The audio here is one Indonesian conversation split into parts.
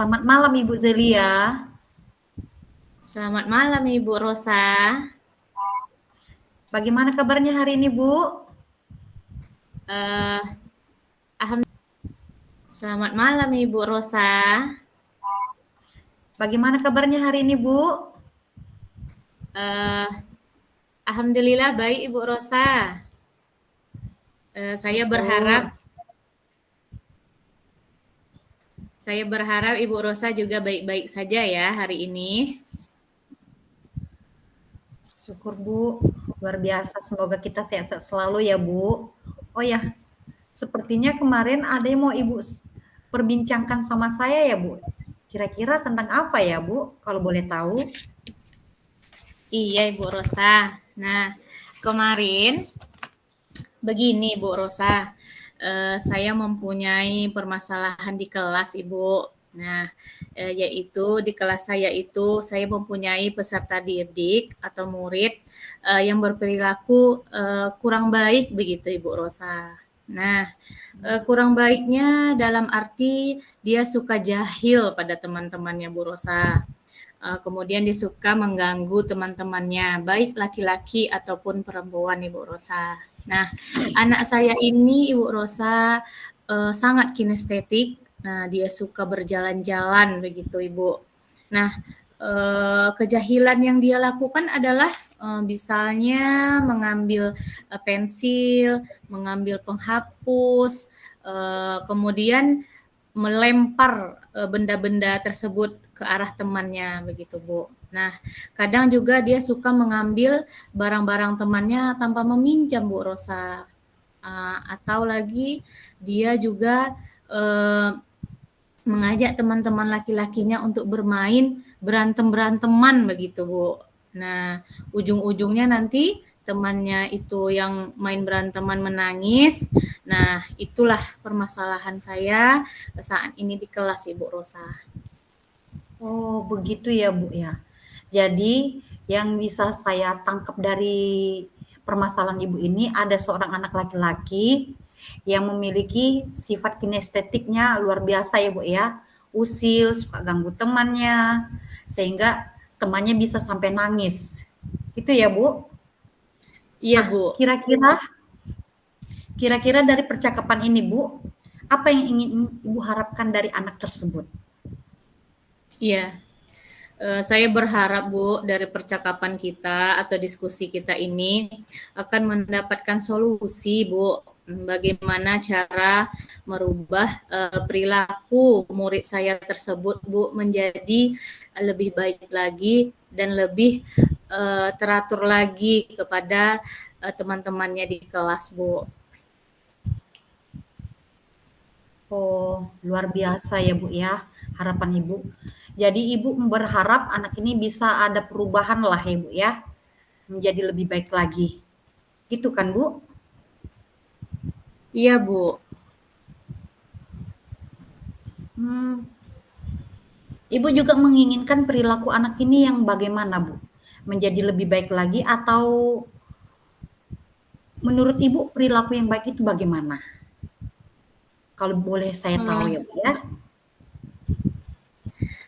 Selamat malam Ibu Zelia. Selamat malam Ibu Rosa. Bagaimana kabarnya hari ini Bu? Eh, Selamat malam Ibu Rosa. Bagaimana kabarnya hari ini Bu? Eh, Alhamdulillah baik Ibu Rosa. Saya berharap Syukur. Ibu Rosa juga baik-baik saja ya hari ini. Syukur Bu. Luar biasa. Semoga kita sehat-sehat selalu ya Bu. Oh ya, sepertinya kemarin ada yang mau Ibu perbincangkan sama saya ya Bu. Kira-kira tentang apa ya Bu? Kalau boleh tahu. Iya Ibu Rosa. Nah, kemarin begini Bu Rosa, saya mempunyai permasalahan di kelas Ibu. Nah, yaitu di kelas saya itu saya mempunyai peserta didik atau murid yang berperilaku kurang baik begitu Ibu Rosa. Nah, kurang baiknya dalam arti dia suka jahil pada teman-temannya Bu Rosa. Kemudian dia suka mengganggu teman-temannya, baik laki-laki ataupun perempuan Ibu Rosa. Nah, anak saya ini Ibu Rosa sangat kinestetik. Nah, dia suka berjalan-jalan begitu Ibu. Nah, kejahilan yang dia lakukan adalah misalnya mengambil pensil, mengambil penghapus, kemudian melempar benda-benda tersebut ke arah temannya begitu Bu. Nah, kadang juga dia suka mengambil barang-barang temannya tanpa meminjam Bu Rosa. Atau lagi dia juga mengajak teman-teman laki-lakinya untuk bermain berantem-beranteman begitu Bu. Nah, ujung-ujungnya nanti temannya itu yang main beranteman menangis. Nah, itulah permasalahan saya saat ini di kelas Ibu Rosa. Oh, begitu ya Bu ya. Jadi yang bisa saya tangkap dari permasalahan Ibu ini ada seorang anak laki-laki yang memiliki sifat kinestetiknya luar biasa ya Bu ya. Usil, suka ganggu temannya, sehingga temannya bisa sampai nangis. Itu ya Bu. Iya Nah, Bu. kira-kira dari percakapan ini Bu, apa yang ingin Ibu harapkan dari anak tersebut? Iya. Saya berharap Bu dari percakapan kita atau diskusi kita ini akan mendapatkan solusi Bu, bagaimana cara merubah perilaku murid saya tersebut Bu menjadi lebih baik lagi dan lebih teratur lagi kepada teman-temannya di kelas Bu. Oh, luar biasa ya Bu ya, harapan Ibu. Jadi Ibu berharap anak ini bisa ada perubahan lah ya Bu ya, menjadi lebih baik lagi. Gitu kan Bu? Iya Bu. Hmm, Ibu juga menginginkan perilaku anak ini yang bagaimana Bu? Menjadi lebih baik lagi atau menurut Ibu perilaku yang baik itu bagaimana? Kalau boleh saya tahu ya Hmm, Bu ya.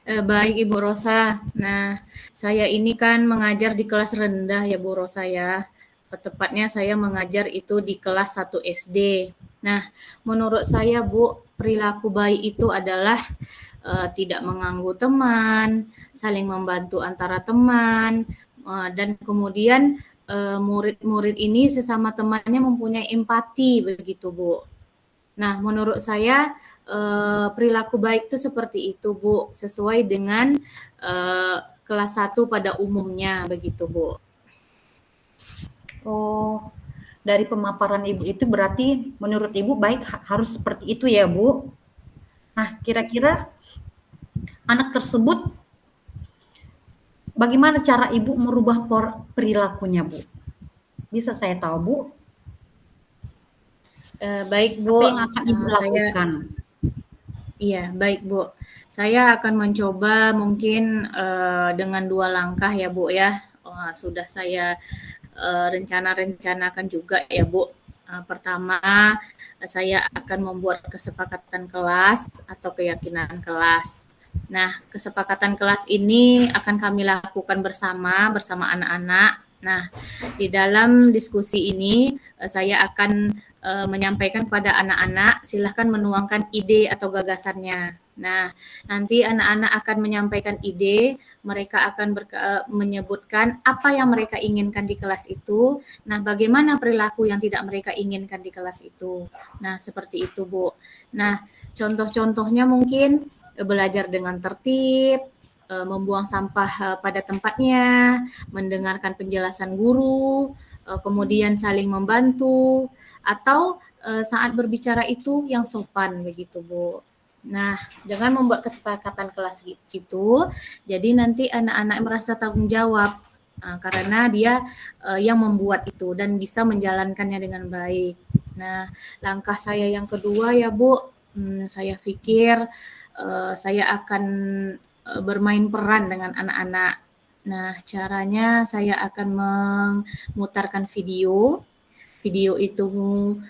Baik Ibu Rosa. Nah, saya ini kan mengajar di kelas rendah ya Bu Rosa ya. Tepatnya saya mengajar itu di kelas 1 SD. Nah, menurut saya Bu, perilaku baik itu adalah tidak mengganggu teman, saling membantu antara teman, dan kemudian murid-murid ini sesama temannya mempunyai empati begitu Bu. Nah, menurut saya perilaku baik itu seperti itu, Bu, sesuai dengan kelas 1 pada umumnya begitu, Bu. Oh, dari pemaparan Ibu itu berarti menurut Ibu baik harus seperti itu ya Bu. Nah, kira-kira anak tersebut bagaimana cara Ibu merubah perilakunya, Bu? Bisa saya tahu, Bu? Baik, Bu. Apa yang akan Ibu Saya lakukan? iya, baik, Bu. Saya akan mencoba mungkin dengan 2 langkah ya, Bu ya. Sudah saya rencanakan juga ya, Bu. Pertama, saya akan membuat kesepakatan kelas atau keyakinan kelas. Nah, kesepakatan kelas ini akan kami lakukan bersama anak-anak. Nah, di dalam diskusi ini saya akan menyampaikan kepada anak-anak, silahkan menuangkan ide atau gagasannya. Nah, nanti anak-anak akan menyampaikan ide, mereka akan menyebutkan apa yang mereka inginkan di kelas itu. Nah, bagaimana perilaku yang tidak mereka inginkan di kelas itu. Nah, seperti itu, Bu. Nah, contoh-contohnya mungkin belajar dengan tertib, membuang sampah pada tempatnya, mendengarkan penjelasan guru, kemudian saling membantu, atau saat berbicara itu yang sopan begitu, Bu. Nah, dengan membuat kesepakatan kelas itu, jadi nanti anak-anak merasa tanggung jawab karena dia yang membuat itu dan bisa menjalankannya dengan baik. Nah, langkah saya yang kedua ya Bu, saya pikir saya akan bermain peran dengan anak-anak. Nah, caranya saya akan memutarkan video. Video itu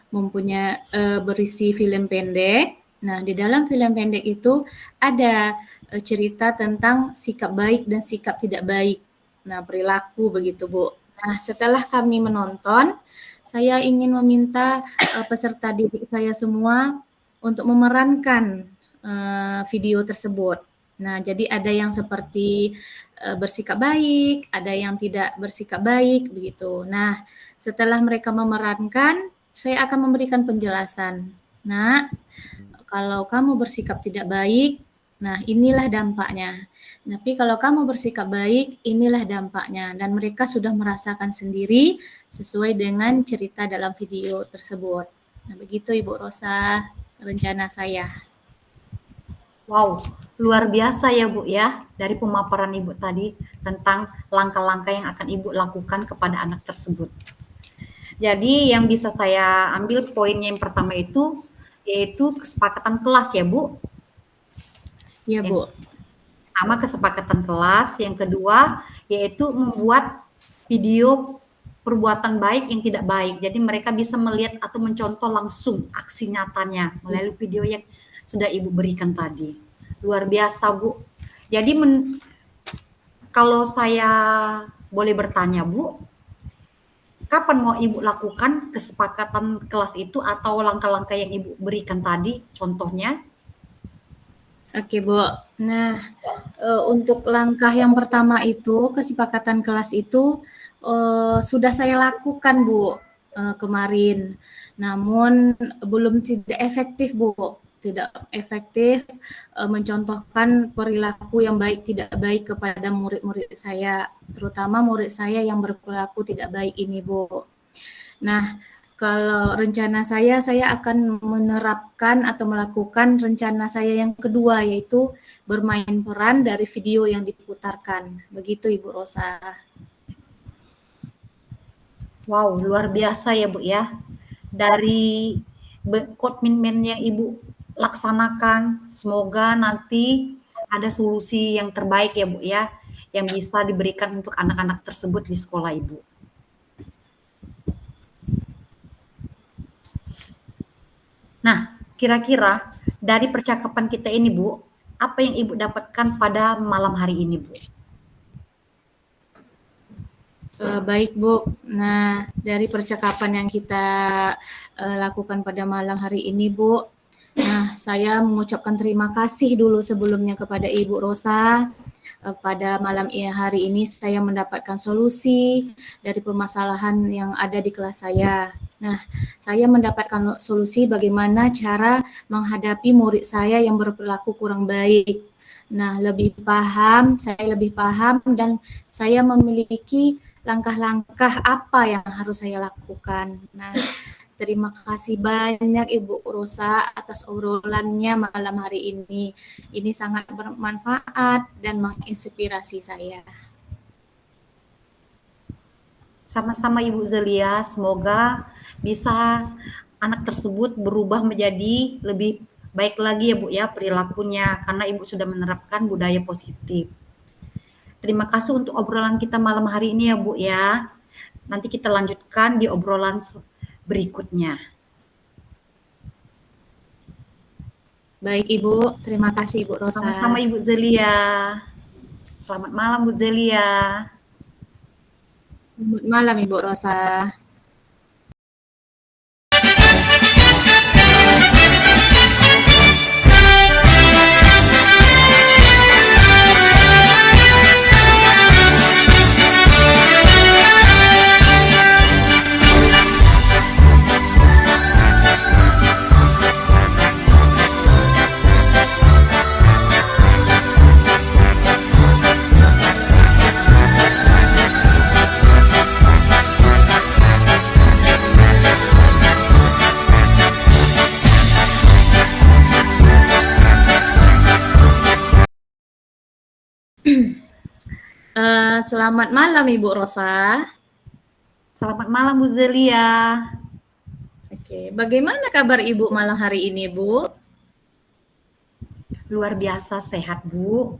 mempunyai berisi film pendek. Nah, di dalam film pendek itu ada cerita tentang sikap baik dan sikap tidak baik. Nah, perilaku begitu, Bu. Nah, setelah kami menonton, saya ingin meminta peserta didik saya semua untuk memerankan video tersebut. Nah, jadi ada yang seperti bersikap baik, ada yang tidak bersikap baik begitu. Nah, setelah mereka memerankan, saya akan memberikan penjelasan. Nah, kalau kamu bersikap tidak baik, nah inilah dampaknya. Tapi kalau kamu bersikap baik, inilah dampaknya. Dan mereka sudah merasakan sendiri sesuai dengan cerita dalam video tersebut. Nah, begitu Ibu Rosa, rencana saya. Wow, luar biasa ya Bu ya, dari pemaparan Ibu tadi tentang langkah-langkah yang akan Ibu lakukan kepada anak tersebut. Jadi yang bisa saya ambil poinnya yang pertama itu, yaitu kesepakatan kelas ya Bu. Iya Bu. Yang pertama kesepakatan kelas, yang kedua yaitu membuat video perbuatan baik yang tidak baik. Jadi mereka bisa melihat atau mencontoh langsung aksi nyatanya melalui video yang sudah Ibu berikan tadi. Luar biasa, Bu. Jadi kalau saya boleh bertanya, Bu, kapan mau Ibu lakukan kesepakatan kelas itu atau langkah-langkah yang Ibu berikan tadi, contohnya? Oke, Bu. Nah, untuk langkah yang pertama itu, kesepakatan kelas itu sudah saya lakukan, Bu, kemarin. Namun belum tidak efektif, Bu. Tidak efektif mencontohkan perilaku yang baik tidak baik kepada murid-murid saya, terutama murid saya yang berperilaku tidak baik ini, Bu. Nah, kalau rencana saya akan menerapkan atau melakukan rencana saya yang kedua, yaitu bermain peran dari video yang diputarkan. Begitu Ibu Rosa. Wow, luar biasa ya Bu ya. Dari komitmen yang Ibu laksanakan, semoga nanti ada solusi yang terbaik ya Bu ya, yang bisa diberikan untuk anak-anak tersebut di sekolah Ibu. Nah, kira-kira dari percakapan kita ini Bu, apa yang Ibu dapatkan pada malam hari ini Bu? Baik Bu, nah dari percakapan yang kita lakukan pada malam hari ini Bu, nah saya mengucapkan terima kasih dulu sebelumnya kepada Ibu Rosa. Pada malam hari ini saya mendapatkan solusi dari permasalahan yang ada di kelas saya. Nah, saya mendapatkan solusi bagaimana cara menghadapi murid saya yang berperilaku kurang baik. Nah, saya lebih paham dan saya memiliki langkah-langkah apa yang harus saya lakukan. Nah, terima kasih banyak Ibu Rosa atas obrolannya malam hari ini. Ini sangat bermanfaat dan menginspirasi saya. Sama-sama Ibu Zelia, semoga bisa anak tersebut berubah menjadi lebih baik lagi ya Bu ya perilakunya, karena Ibu sudah menerapkan budaya positif. Terima kasih untuk obrolan kita malam hari ini ya Bu ya. Nanti kita lanjutkan di obrolan berikutnya. Baik Ibu, terima kasih Ibu Rosa. Sama-sama Ibu Zelia. Selamat malam Bu Zelia. Selamat malam Ibu Rosa. Selamat malam Ibu Rosa. Selamat malam Bu Zelia. Oke, bagaimana kabar Ibu malam hari ini Bu? Luar biasa sehat Bu.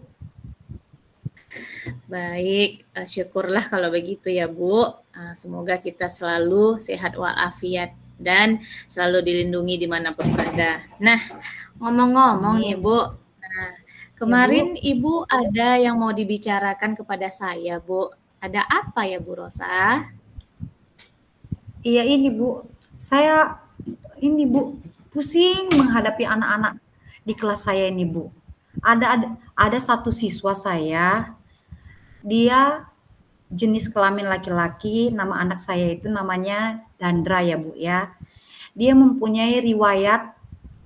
Baik, syukurlah kalau begitu ya Bu. Semoga kita selalu sehat walafiat dan selalu dilindungi dimanapun berada. Nah, ngomong-ngomong nih Amin. Bu, nah, Ya kemarin Bu. Ibu ada yang mau dibicarakan kepada saya Bu. Ada apa ya Bu Rosa? Iya ini Bu. Saya ini Bu pusing menghadapi anak-anak di kelas saya ini Bu. Ada satu siswa saya, dia jenis kelamin laki-laki, nama anak saya itu namanya Dandra ya Bu ya. Dia mempunyai riwayat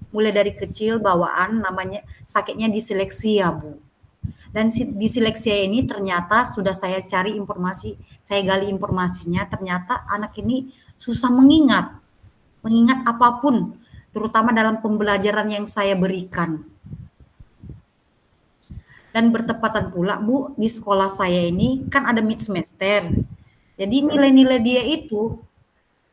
mulai dari kecil bawaan namanya sakitnya disleksia Bu. Dan disleksia ini ternyata sudah saya cari informasi, saya gali informasinya, ternyata anak ini susah mengingat apapun, terutama dalam pembelajaran yang saya berikan. Dan bertepatan pula Bu, di sekolah saya ini kan ada mid semester. Jadi nilai-nilai dia itu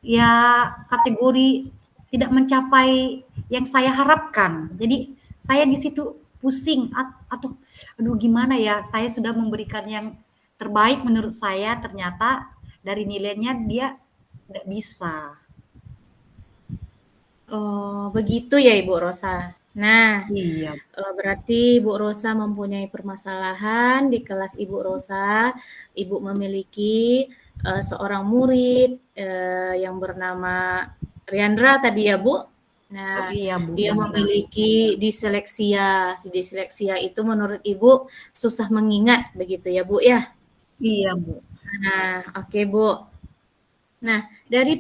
ya kategori tidak mencapai yang saya harapkan. Jadi saya di situ pusing atau aduh gimana ya, saya sudah memberikan yang terbaik menurut saya, ternyata dari nilainya dia tidak bisa. Oh, begitu ya Ibu Rosa. Nah, Iya, berarti Ibu Rosa mempunyai permasalahan di kelas Ibu Rosa. Ibu memiliki seorang murid yang bernama Riandra tadi ya Bu. oh Nah, iya Bu dia Dandra. memiliki disleksia. Si disleksia itu menurut Ibu susah mengingat begitu ya Bu ya. Iya Bu. Nah, oke Bu. Nah, dari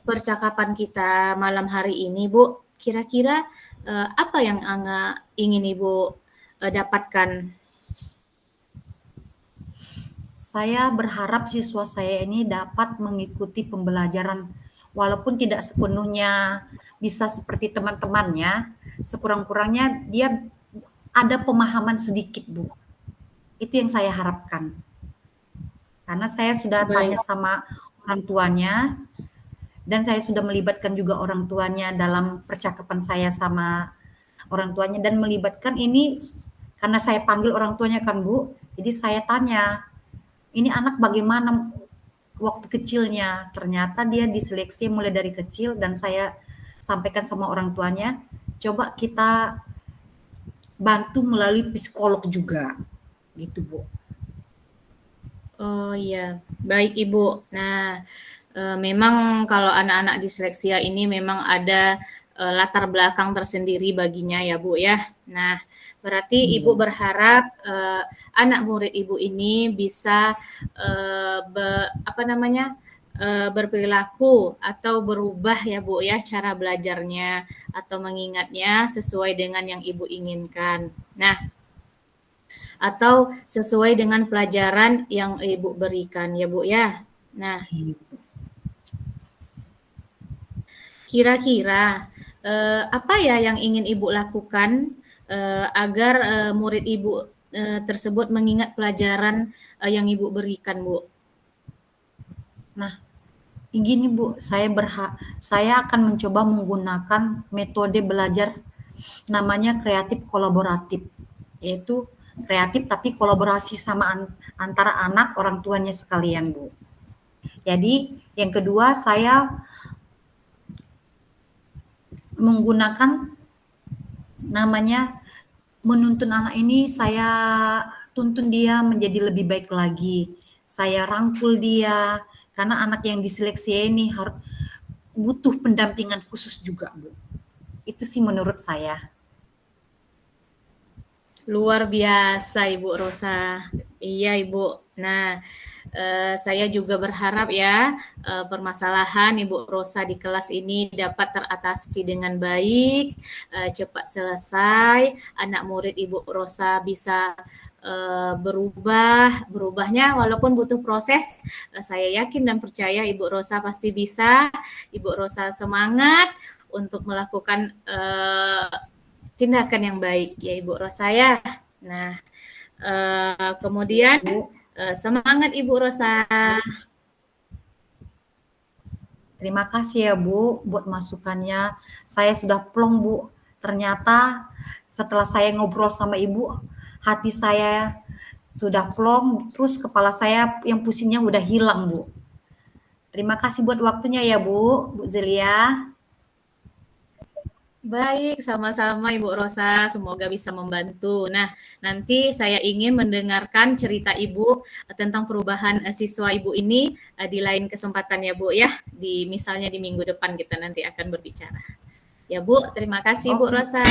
percakapan kita malam hari ini, Bu, kira-kira apa yang ingin Ibu dapatkan? Saya berharap siswa saya ini dapat mengikuti pembelajaran walaupun tidak sepenuhnya bisa seperti teman-temannya, sekurang-kurangnya dia ada pemahaman sedikit, Bu. Itu yang saya harapkan. Karena saya sudah tanya Baik, sama orang tuanya dan saya sudah melibatkan juga orang tuanya dalam percakapan saya sama orang tuanya dan melibatkan ini karena saya panggil orang tuanya kan, Bu. Jadi saya tanya, "Ini anak bagaimana waktu kecilnya?" Ternyata dia diseleksi mulai dari kecil dan saya sampaikan sama orang tuanya, "Coba kita bantu melalui psikolog juga." Gitu, Bu. oh iya, baik Ibu. Nah, memang kalau anak-anak disleksia ini memang ada latar belakang tersendiri baginya ya Bu ya. Nah, berarti Ibu Iya. berharap anak murid Ibu ini bisa apa namanya berperilaku atau berubah ya Bu ya cara belajarnya atau mengingatnya sesuai dengan yang Ibu inginkan. Nah, atau sesuai dengan pelajaran yang Ibu berikan ya Bu ya. Nah, kira-kira apa ya yang ingin Ibu lakukan agar murid Ibu tersebut mengingat pelajaran yang Ibu berikan, Bu? Nah, gini Bu, saya akan mencoba menggunakan metode belajar namanya kreatif kolaboratif, yaitu kreatif tapi kolaborasi sama antara anak orang tuanya sekalian Bu. Jadi yang kedua saya menggunakan namanya menuntun anak ini, saya tuntun dia menjadi lebih baik lagi. Saya rangkul dia karena anak yang diseleksi ini harus butuh pendampingan khusus juga, Bu. Itu sih menurut saya. Luar biasa Ibu Rosa. Iya Ibu. Nah, saya juga berharap ya permasalahan Ibu Rosa di kelas ini dapat teratasi dengan baik, cepat selesai, anak murid Ibu Rosa bisa berubahnya walaupun butuh proses. Saya yakin dan percaya Ibu Rosa pasti bisa. Ibu Rosa semangat untuk melakukan tindakan yang baik ya Ibu Rosa ya. Nah, kemudian semangat Ibu Rosa. Terima kasih ya Bu buat masukannya. Saya sudah plong Bu. Ternyata setelah saya ngobrol sama Ibu, hati saya sudah plong, terus kepala saya yang pusingnya udah hilang Bu. Terima kasih buat waktunya ya Bu Zelia. Baik, sama-sama Ibu Rosa. Semoga bisa membantu. Nah, nanti saya ingin mendengarkan cerita Ibu tentang perubahan siswa Ibu ini di lain kesempatan ya Bu ya. Misalnya di minggu depan kita nanti akan berbicara. Ya Bu, terima kasih Bu Oke. Rosa.